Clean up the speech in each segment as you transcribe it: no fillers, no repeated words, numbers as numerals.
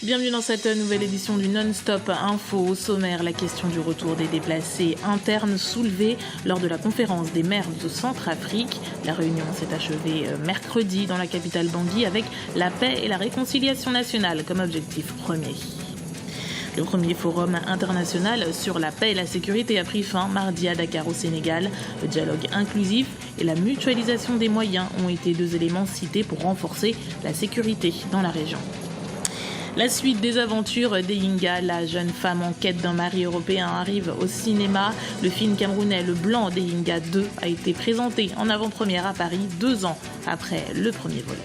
Bienvenue dans cette nouvelle édition du Non-Stop Info. Au sommaire, la question du retour des déplacés internes soulevée lors de la conférence des maires de Centrafrique. La réunion s'est achevée mercredi dans la capitale Bangui avec la paix et la réconciliation nationale comme objectif premier. Le premier forum international sur la paix et la sécurité a pris fin mardi à Dakar au Sénégal. Le dialogue inclusif et la mutualisation des moyens ont été deux éléments cités pour renforcer la sécurité dans la région. La suite des aventures d'Eyinga, la jeune femme en quête d'un mari européen, arrive au cinéma. Le film camerounais Le Blanc d'Eyinga 2 a été présenté en avant-première à Paris 2 ans après le premier volet.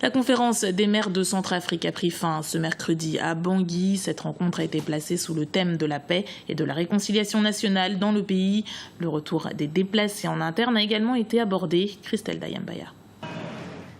La conférence des maires de Centrafrique a pris fin ce mercredi à Bangui. Cette rencontre a été placée sous le thème de la paix et de la réconciliation nationale dans le pays. Le retour des déplacés en interne a également été abordé. Christelle Dayambaya.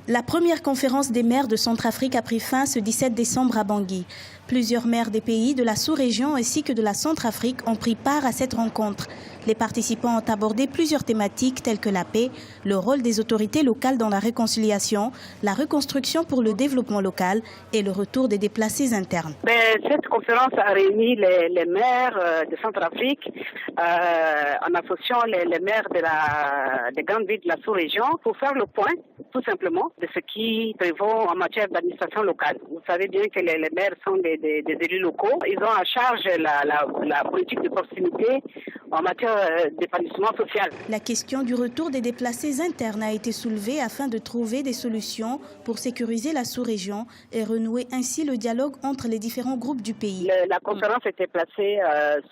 La première conférence des maires de Centrafrique a pris fin ce 17 décembre à Bangui. Plusieurs maires des pays de la sous-région ainsi que de la Centrafrique ont pris part à cette rencontre. Les participants ont abordé plusieurs thématiques telles que la paix, le rôle des autorités locales dans la réconciliation, la reconstruction pour le développement local et le retour des déplacés internes. Cette conférence a réuni les maires de Centrafrique en associant les maires des grandes villes de la sous-région pour faire le point, tout simplement, de ce qui prévaut en matière d'administration locale. Vous savez bien que les maires sont des élus locaux. Ils ont à charge la politique de proximité en matière d'épanouissement social. La question du retour des déplacés internes a été soulevée afin de trouver des solutions pour sécuriser la sous-région et renouer ainsi le dialogue entre les différents groupes du pays. La conférence était placée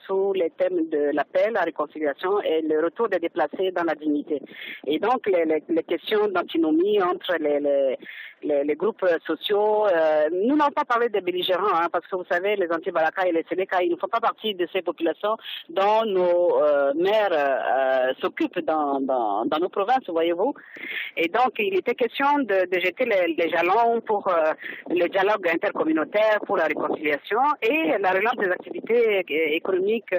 sous les thèmes de la paix, la réconciliation et le retour des déplacés dans la dignité. Et donc les questions d'antinomie entre les groupes sociaux, nous n'avons pas parlé des belligérants, parce que vous savez, les anti-Balaka et les Sénéca, ils ne font pas partie de ces populations dont nos maires s'occupent dans nos provinces, voyez-vous. Et donc, il était question de jeter les jalons pour le dialogue intercommunautaire, pour la réconciliation et la relance des activités économiques,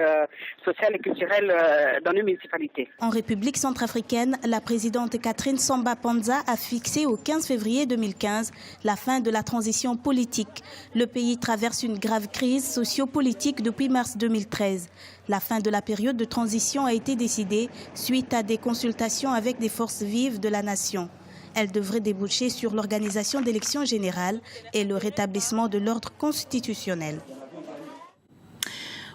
sociales et culturelles dans nos municipalités. En République centrafricaine, la présidente Catherine Samba Panza a fixé au 15 février 2015 la fin de la transition politique. Le pays traverse une grave crise socio-politique depuis mars 2013. La fin de la période de transition a été décidée suite à des consultations avec des forces vives de la nation. Elle devrait déboucher sur l'organisation d'élections générales et le rétablissement de l'ordre constitutionnel.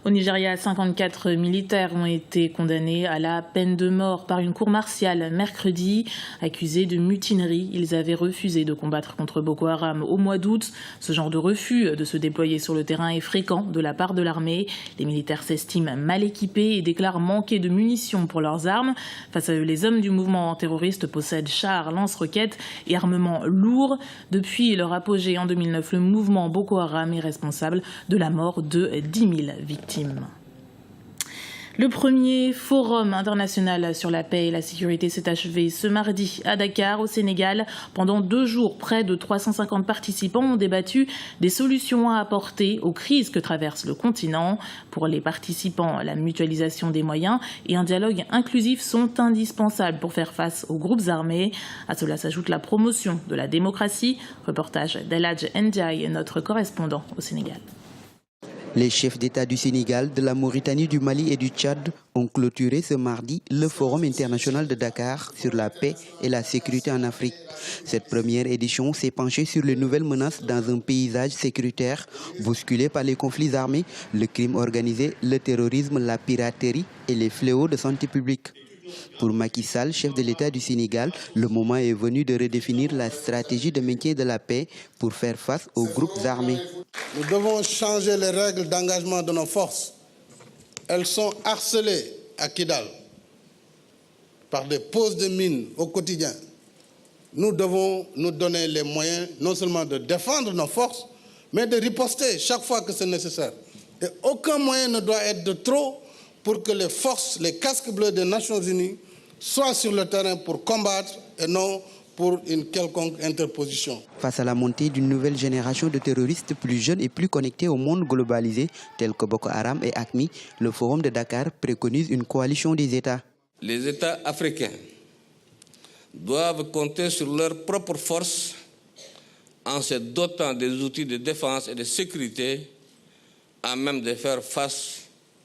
Au Nigeria, 54 militaires ont été condamnés à la peine de mort par une cour martiale mercredi. Accusés de mutinerie, ils avaient refusé de combattre contre Boko Haram au mois d'août. Ce genre de refus de se déployer sur le terrain est fréquent de la part de l'armée. Les militaires s'estiment mal équipés et déclarent manquer de munitions pour leurs armes. Face à eux, les hommes du mouvement terroriste possèdent chars, lance-roquettes et armements lourds. Depuis leur apogée en 2009, le mouvement Boko Haram est responsable de la mort de 10 000 victimes. Le premier forum international sur la paix et la sécurité s'est achevé ce mardi à Dakar, au Sénégal. Pendant 2 jours, près de 350 participants ont débattu des solutions à apporter aux crises que traverse le continent. Pour les participants, la mutualisation des moyens et un dialogue inclusif sont indispensables pour faire face aux groupes armés. À cela s'ajoute la promotion de la démocratie. Reportage d'Eladj Ndiaye, notre correspondant au Sénégal. Les chefs d'État du Sénégal, de la Mauritanie, du Mali et du Tchad ont clôturé ce mardi le Forum international de Dakar sur la paix et la sécurité en Afrique. Cette première édition s'est penchée sur les nouvelles menaces dans un paysage sécuritaire bousculé par les conflits armés, le crime organisé, le terrorisme, la piraterie et les fléaux de santé publique. Pour Macky Sall, chef de l'État du Sénégal, le moment est venu de redéfinir la stratégie de maintien de la paix pour faire face aux groupes armés. Nous devons changer les règles d'engagement de nos forces. Elles sont harcelées à Kidal par des poses de mines au quotidien. Nous devons nous donner les moyens non seulement de défendre nos forces, mais de riposter chaque fois que c'est nécessaire. Et aucun moyen ne doit être de trop pour que les forces, les casques bleus des Nations Unies soient sur le terrain pour combattre et non pour une quelconque interposition. Face à la montée d'une nouvelle génération de terroristes plus jeunes et plus connectés au monde globalisé, tels que Boko Haram et AQMI, le Forum de Dakar préconise une coalition des États. Les États africains doivent compter sur leurs propres forces en se dotant des outils de défense et de sécurité à même de faire face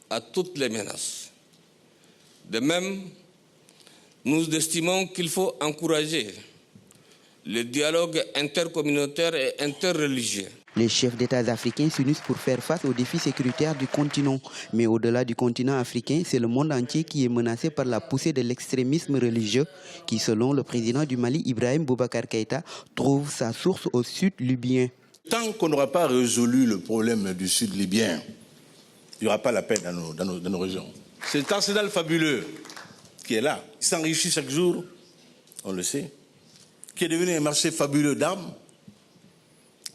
à toutes les menaces. De même, nous estimons qu'il faut encourager le dialogue intercommunautaire et interreligieux. Les chefs d'État africains s'unissent pour faire face aux défis sécuritaires du continent. Mais au-delà du continent africain, c'est le monde entier qui est menacé par la poussée de l'extrémisme religieux qui, selon le président du Mali, Ibrahim Boubacar Keïta, trouve sa source au sud libyen. Tant qu'on n'aura pas résolu le problème du sud libyen, il n'y aura pas la paix dans nos régions. Cet arsenal fabuleux qui est là, qui s'enrichit chaque jour, on le sait, qui est devenu un marché fabuleux d'armes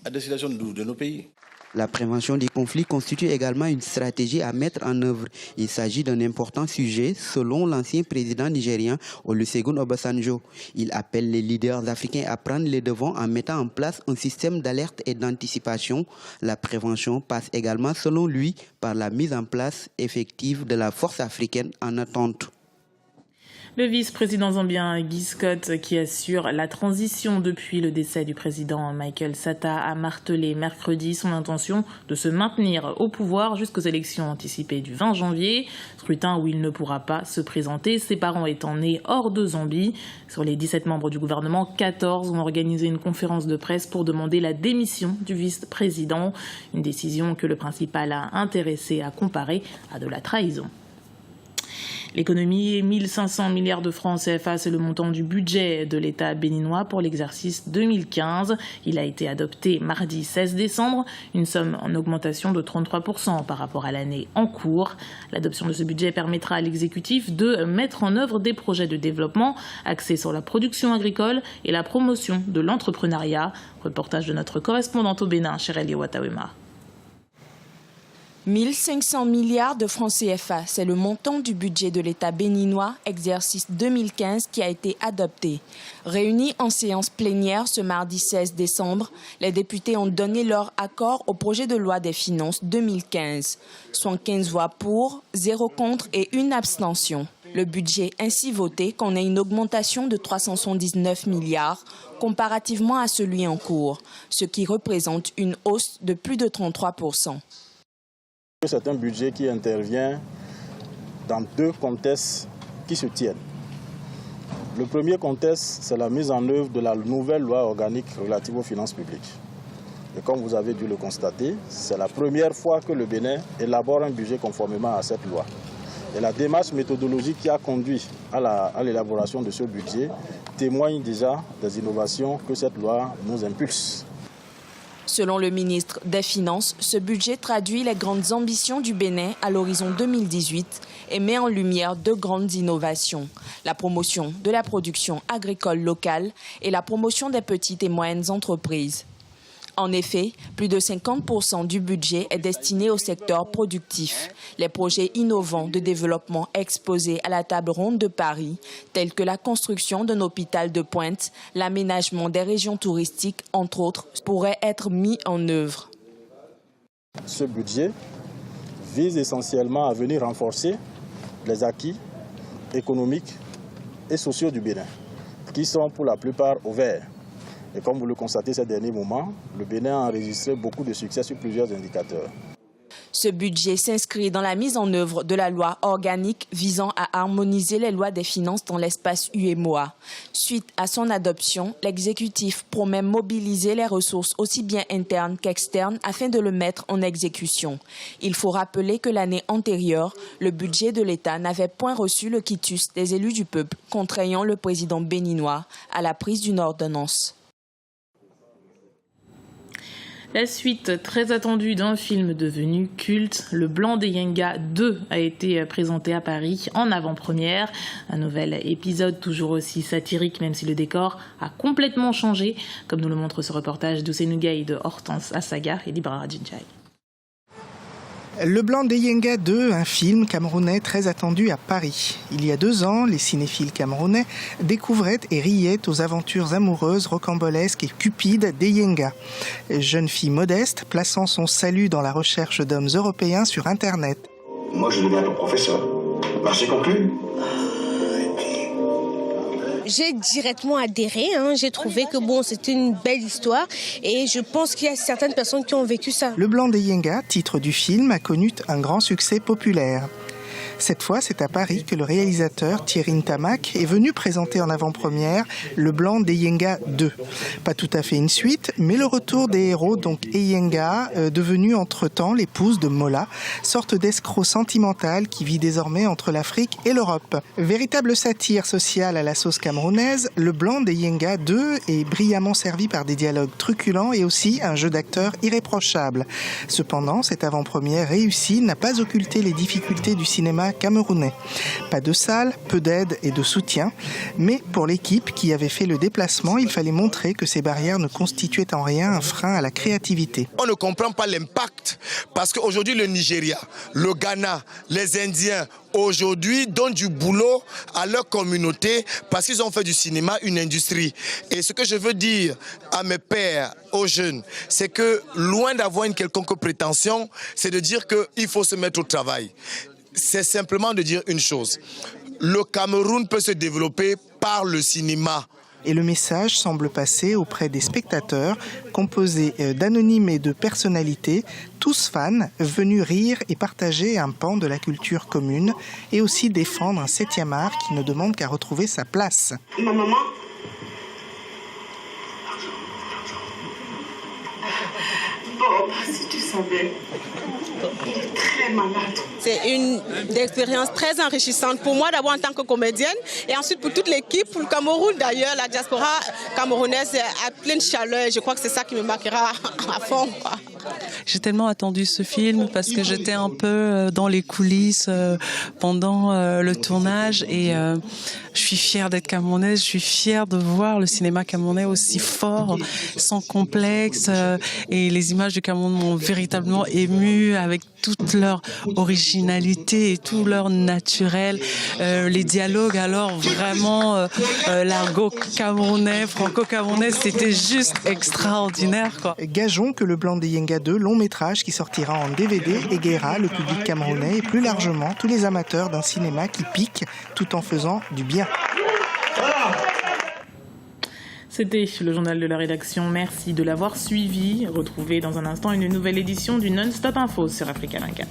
à destination de nos pays. La prévention des conflits constitue également une stratégie à mettre en œuvre. Il s'agit d'un important sujet selon l'ancien président nigérien Olusegun Obasanjo. Il appelle les leaders africains à prendre les devants en mettant en place un système d'alerte et d'anticipation. La prévention passe également, selon lui, par la mise en place effective de la force africaine en attente. Le vice-président zambien Guy Scott, qui assure la transition depuis le décès du président Michael Sata, a martelé mercredi son intention de se maintenir au pouvoir jusqu'aux élections anticipées du 20 janvier, scrutin où il ne pourra pas se présenter, ses parents étant nés hors de Zambie. Sur les 17 membres du gouvernement, 14 ont organisé une conférence de presse pour demander la démission du vice-président, une décision que le principal a intéressé à comparer à de la trahison. L'économie, 1500 milliards de francs CFA, c'est le montant du budget de l'État béninois pour l'exercice 2015. Il a été adopté mardi 16 décembre, une somme en augmentation de 33% par rapport à l'année en cours. L'adoption de ce budget permettra à l'exécutif de mettre en œuvre des projets de développement axés sur la production agricole et la promotion de l'entrepreneuriat. Reportage de notre correspondante au Bénin, Chérèlie Watawema. 1500 milliards de francs CFA, c'est le montant du budget de l'État béninois, exercice 2015, qui a été adopté. Réunis en séance plénière ce mardi 16 décembre, les députés ont donné leur accord au projet de loi des finances 2015. 115 voix pour, 0 contre et 1 abstention. Le budget ainsi voté connaît une augmentation de 379 milliards comparativement à celui en cours, ce qui représente une hausse de plus de 33%. C'est un budget qui intervient dans 2 contextes qui se tiennent. Le premier contexte, c'est la mise en œuvre de la nouvelle loi organique relative aux finances publiques. Et comme vous avez dû le constater, c'est la première fois que le Bénin élabore un budget conformément à cette loi. Et la démarche méthodologique qui a conduit à l'élaboration de ce budget témoigne déjà des innovations que cette loi nous impulse. Selon le ministre des Finances, ce budget traduit les grandes ambitions du Bénin à l'horizon 2018 et met en lumière 2 grandes innovations, la promotion de la production agricole locale et la promotion des petites et moyennes entreprises. En effet, plus de 50% du budget est destiné au secteur productif. Les projets innovants de développement exposés à la table ronde de Paris, tels que la construction d'un hôpital de pointe, l'aménagement des régions touristiques, entre autres, pourraient être mis en œuvre. Ce budget vise essentiellement à venir renforcer les acquis économiques et sociaux du Bénin, qui sont pour la plupart au vert. Et comme vous le constatez ces derniers moments, le Bénin a enregistré beaucoup de succès sur plusieurs indicateurs. Ce budget s'inscrit dans la mise en œuvre de la loi organique visant à harmoniser les lois des finances dans l'espace UEMOA. Suite à son adoption, l'exécutif promet mobiliser les ressources aussi bien internes qu'externes afin de le mettre en exécution. Il faut rappeler que l'année antérieure, le budget de l'État n'avait point reçu le quitus des élus du peuple, contraignant le président béninois à la prise d'une ordonnance. La suite très attendue d'un film devenu culte, Le Blanc des Yenga 2, a été présenté à Paris en avant-première. Un nouvel épisode toujours aussi satirique, même si le décor a complètement changé, comme nous le montre ce reportage d'Ousseynou Gaye de Hortense Assaga et d'Ibra Djindjaï. Le Blanc des Yenga 2, un film camerounais très attendu à Paris. Il y a 2 ans, les cinéphiles camerounais découvraient et riaient aux aventures amoureuses, rocambolesques et cupides des Yenga. Jeune fille modeste, plaçant son salut dans la recherche d'hommes européens sur Internet. Moi, je deviens ton professeur. Marché conclu. J'ai directement adhéré, j'ai trouvé que c'était une belle histoire et je pense qu'il y a certaines personnes qui ont vécu ça. Le Blanc des Yenga, titre du film, a connu un grand succès populaire. Cette fois, c'est à Paris que le réalisateur Thierry Ntamak est venu présenter en avant-première Le Blanc des Yenga 2. Pas tout à fait une suite, mais le retour des héros, donc Eyenga, devenue entre-temps l'épouse de Mola, sorte d'escroc sentimental qui vit désormais entre l'Afrique et l'Europe. Véritable satire sociale à la sauce camerounaise, Le Blanc des Yenga 2 est brillamment servi par des dialogues truculents et aussi un jeu d'acteurs irréprochable. Cependant, cette avant-première réussie n'a pas occulté les difficultés du cinéma camerounais. Pas de salle, peu d'aide et de soutien, mais pour l'équipe qui avait fait le déplacement, il fallait montrer que ces barrières ne constituaient en rien un frein à la créativité. On ne comprend pas l'impact parce qu'aujourd'hui le Nigeria, le Ghana, les Indiens, aujourd'hui donnent du boulot à leur communauté parce qu'ils ont fait du cinéma une industrie. Et ce que je veux dire à mes pères, aux jeunes, c'est que loin d'avoir une quelconque prétention, c'est de dire qu'il faut se mettre au travail. C'est simplement de dire une chose. Le Cameroun peut se développer par le cinéma. Et le message semble passer auprès des spectateurs, composés d'anonymes et de personnalités, tous fans, venus rire et partager un pan de la culture commune, et aussi défendre un 7e art qui ne demande qu'à retrouver sa place. Ma maman, si tu savais, il est très malade. C'est une expérience très enrichissante pour moi d'abord en tant que comédienne et ensuite pour toute l'équipe, pour le Cameroun d'ailleurs. La diaspora camerounaise a plein de chaleur et je crois que c'est ça qui me marquera à fond, quoi. J'ai tellement attendu ce film parce que j'étais un peu dans les coulisses pendant le tournage et je suis fière d'être camerounaise, je suis fière de voir le cinéma camerounais aussi fort, sans complexe et les images du Cameroun m'ont véritablement émue avec toute leur originalité et tout leur naturel. Les dialogues alors vraiment l'argot camerounais, franco-camerounais, c'était juste extraordinaire, quoi. Gageons que Le Blanc des Yenga 2, long métrage qui sortira en DVD, égaiera le public camerounais et plus largement tous les amateurs d'un cinéma qui pique tout en faisant du bien. C'était le journal de la rédaction. Merci de l'avoir suivi. Retrouvez dans un instant une nouvelle édition du Non-Stop Info sur Africa 24.